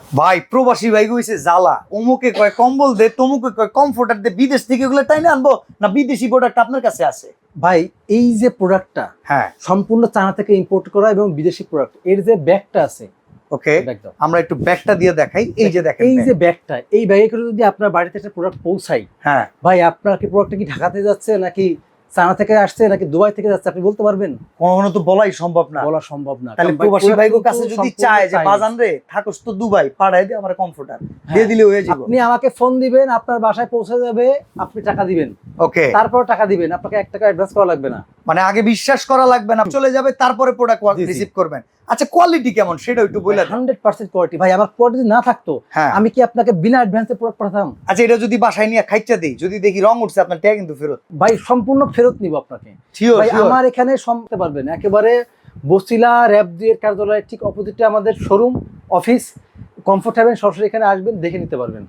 ভাই প্রবাসী ভাই কইছে জ্বালা, অমুকে কয় কম্বল দে, তমুকে কয় কমফোর্টার দে, বিদেশ থেকে এগুলো টাইনে আনবো না বিদেশি প্রোডাক্ট আপনার কাছে আছে? ভাই এই যে প্রোডাক্টটা হ্যাঁ সম্পূর্ণ চায়না থেকে ইম্পোর্ট করা এবং বিদেশি প্রোডাক্ট, এর যে ব্যাগটা আছে, ওকে, ব্যাগ দাও। আমরা একটু ব্যাগটা দিয়ে দেখাই। এই যে দেখেন এই bag। যে ব্যাগটা, এই ব্যাগে করে যদি আপনার বাড়িতে একটা প্রোডাক্ট পৌঁছাই, হ্যাঁ ভাই আপনার কি প্রোডাক্টটা কি ঢাকাতে যাচ্ছে নাকি চায়না থেকে আসছে নাকি দুবাই থেকে যাচ্ছে আপনি বলতে পারবেন? কখনো তো বলাই সম্ভব না। বলা সম্ভব না। তাহলে কারণ ভাই প্রবাসী product ভাইগো কিন্তু কাছে যদি সম্পূর্ণ চায় যে Chinese। বাজান রে থাকস তো দুবাই, পাঠাই দিয়ে আমার কমফোর্টার হ্যাঁ, দিয়ে দিলে হয়ে যাবে। আপনি আমাকে ফোন দিবেন, আপনার বাসায় পৌঁছে যাবে, আপনি টাকা দিবেন, ওকে, তারপর টাকা দিবেন, আপনাকে 1 টাকা অ্যাডভান্স করা লাগবে না। মানে আগে বিশ্বাস করা লাগবে না, চলে যাবে তারপরে প্রোডাক্ট জি, জি। রিসিভ করবেন। আচ্ছা কোয়ালিটি কেমন সেটা একটু বলে দেন। 100% কোয়ালিটি। ভাই আমার কোয়ালিটি না থাকতো হ্যাঁ আমি কি আপনাকে বিনা অ্যাডভান্সে প্রোডাক্ট পাঠাতাম? আচ্ছা, এটা যদি বাসায় নিয়ে খাইচা দিই, যদি দেখি রং উঠছে, আপনার ট্যাগ কিন্তু ফেরত। ভাই সম্পূর্ণ ফেরত নিব আপনাকে। শিওর ভাই আমার এখানে শুনতে পারবেন একেবারে বসিলা র‍্যাব 2 এর কার্যালয়ের ঠিক অপোজিটে আমাদের শোরুম অফিস। কমফোর্ট হবেন, সরাসরি এখানে আসবেন, দেখে নিতে পারবেন।